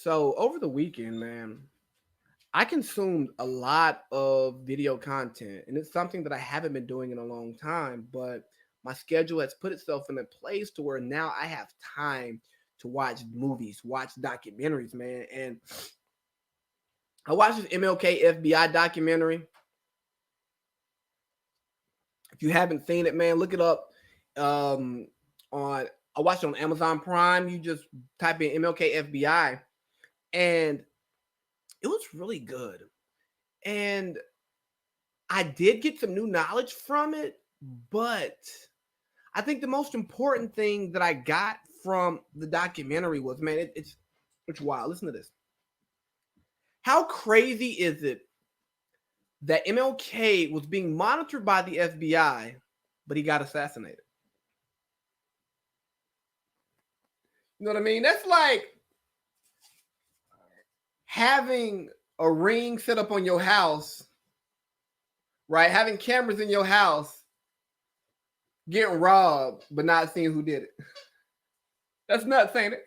So over the weekend, man, I consumed a lot of video content, and it's something that I haven't been doing in a long time. But my schedule has put itself in a place to where now I have time to watch movies, watch documentaries, man. And I watched this MLK FBI documentary. If you haven't seen it, man, look it up. Um, on I watched it on Amazon Prime. You just type in MLK FBI, and it was really good. And I did get some new knowledge from it, but I think the most important thing that I got from the documentary was, man, it's wild. Listen to this. How crazy is it that MLK was being monitored by the FBI, but he got assassinated? You know what I mean? That's like having a ring set up on your house, right? Having cameras in your house, getting robbed, but not seeing who did it. That's nuts, ain't it?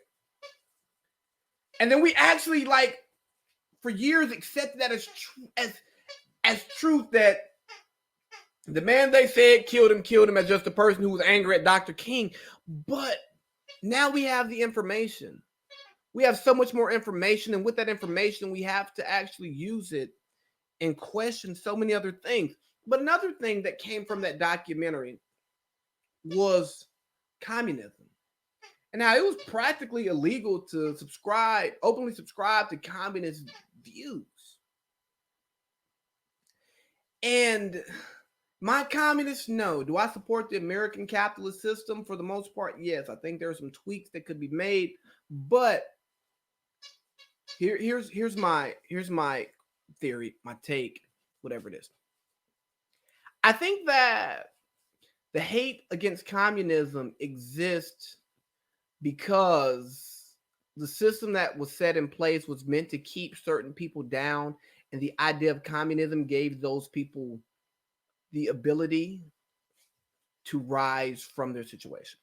And then we actually, like, for years accepted that as truth, that the man they said killed him as just a person who was angry at Dr. King. But now we have the information. We have so much more information, and with that information, we have to actually use it and question so many other things. But another thing that came from that documentary was communism, and how it was practically illegal to openly subscribe to communist views. And my communists, no. Do I support the American capitalist system? For the most part, yes. I think there are some tweaks that could be made, but here's my theory, my take, whatever it is. I think that the hate against communism exists because the system that was set in place was meant to keep certain people down, and the idea of communism gave those people the ability to rise from their situation.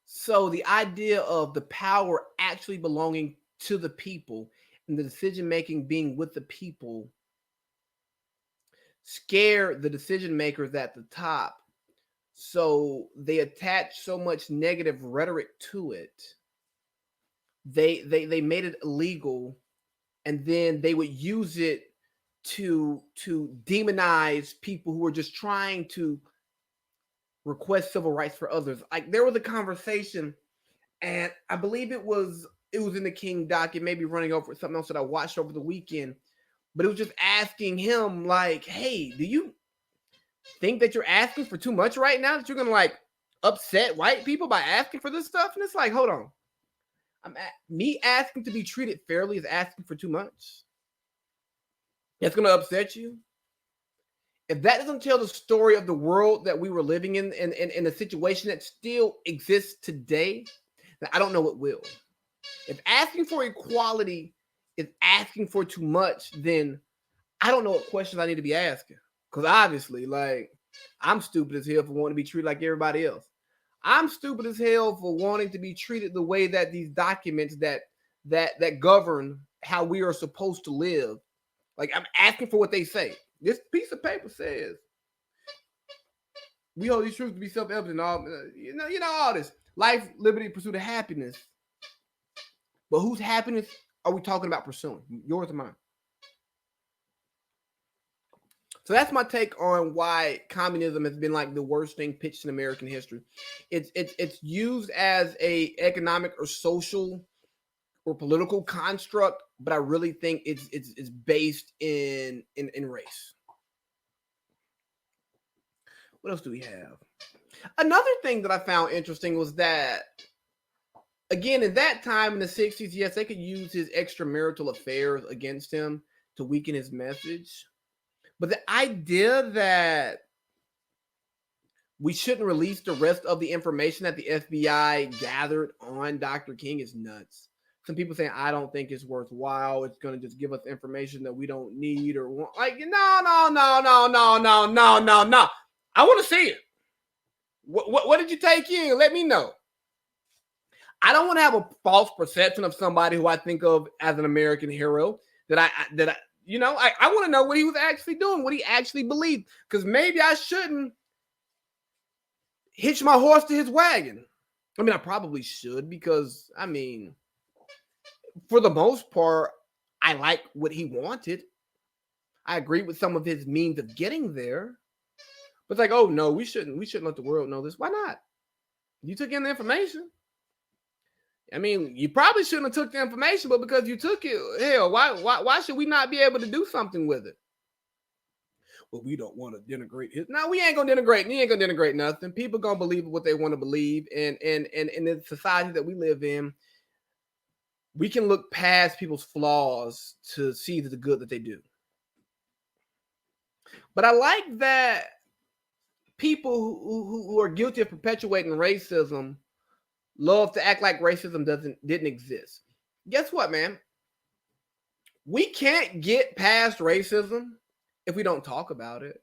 So the idea of the power actually belonging to the people and the decision making being with the people scared the decision makers at the top. So they attach so much negative rhetoric to it. They made it illegal, and then they would use it to demonize people who were just trying to request civil rights for others. Like, there was a conversation, and I believe it was in the King doc. It may be running over something else that I watched over the weekend, but it was just asking him, like, hey, do you think that you're asking for too much right now, that you're gonna, like, upset white people by asking for this stuff? And it's like, hold on, me asking to be treated fairly is asking for too much? That's gonna upset you? If that doesn't tell the story of the world that we were living in a situation that still exists today, then I don't know what will. If asking for equality is asking for too much, then I don't know what questions I need to be asking. Because obviously, like, I'm stupid as hell for wanting to be treated like everybody else. I'm stupid as hell for wanting to be treated the way that these documents that govern how we are supposed to live. Like, I'm asking for what they say. This piece of paper says we hold these truths to be self-evident. All all this life, liberty, pursuit of happiness. But whose happiness are we talking about pursuing? Yours or mine? So that's my take on why communism has been like the worst thing pitched in American history. It's used as a economic or social or political construct, but I really think it's based in race. What else do we have? Another thing that I found interesting was that, again, in that time in the 60s, yes, they could use his extramarital affairs against him to weaken his message. But the idea that we shouldn't release the rest of the information that the FBI gathered on Dr. King is nuts. Some people saying, I don't think it's worthwhile. It's going to just give us information that we don't need or want. Like, no. I want to see it. What did you take in? Let me know. I don't want to have a false perception of somebody who I think of as an American hero. I want to know what he was actually doing, what he actually believed, because maybe I shouldn't hitch my horse to his wagon. I mean, I probably should, because I mean, for the most part, I like what he wanted. I agree with some of his means of getting there. But it's like, oh no, we shouldn't let the world know this. Why not? You took in the information. I mean, you probably shouldn't have took the information, but because you took it, hell, why should we not be able to do something with it? Well, we don't want to denigrate his. No, we ain't gonna denigrate. We ain't gonna denigrate nothing. People gonna believe what they want to believe, and in the society that we live in, we can look past people's flaws to see the good that they do. But I like that people who are guilty of perpetuating racism love to act like racism didn't exist. Guess what, man? We can't get past racism if we don't talk about it,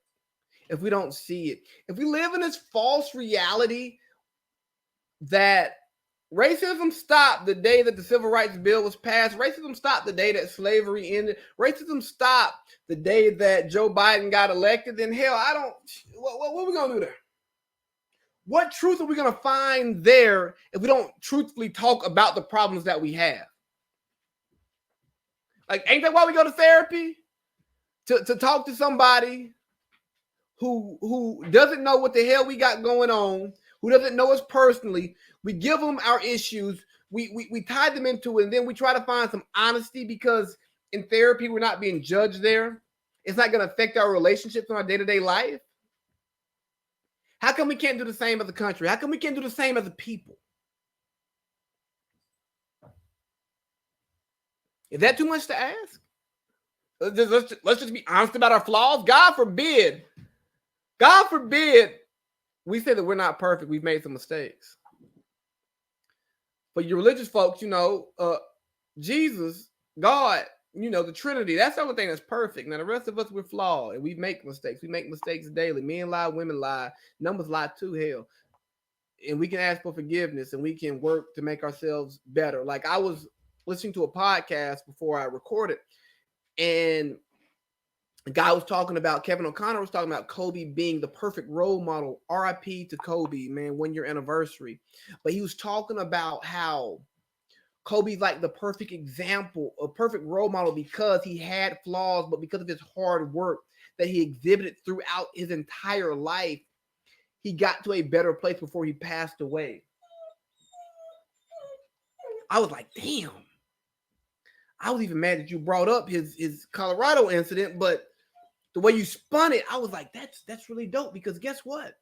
if we don't see it. If we live in this false reality that racism stopped the day that the Civil Rights Bill was passed, racism stopped the day that slavery ended, racism stopped the day that Joe Biden got elected, then hell, what are we going to do there? What truth are we going to find there if we don't truthfully talk about the problems that we have? Like, ain't that why we go to therapy? To talk to somebody who doesn't know what the hell we got going on, who doesn't know us personally. We give them our issues. We tie them into it, and then we try to find some honesty, because in therapy, we're not being judged there. It's not going to affect our relationships in our day-to-day life. How come we can't do the same as a country? How come we can't do the same as a people? Is that too much to ask? Let's just be honest about our flaws. God forbid we say that we're not perfect. We've made some mistakes. But your religious folks, Jesus, God, the Trinity, that's the only thing that's perfect. Now, the rest of us, we're flawed, and we make mistakes. We make mistakes daily. Men lie, women lie, numbers lie too, hell. And we can ask for forgiveness, and we can work to make ourselves better. Like, I was listening to a podcast before I recorded, and the guy was talking about, Kevin O'Connor was talking about Kobe being the perfect role model. RIP to Kobe, man, 1 year anniversary. But he was talking about how Kobe's like the perfect example, a perfect role model, because he had flaws, but because of his hard work that he exhibited throughout his entire life, he got to a better place before he passed away. I was like, damn. I was even mad that you brought up his Colorado incident, but the way you spun it, I was like, that's really dope, because guess what?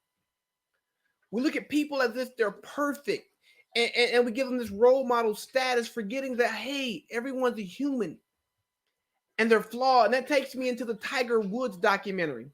We look at people as if they're perfect, and we give them this role model status, forgetting that, hey, everyone's a human and they're flawed. And that takes me into the Tiger Woods documentary.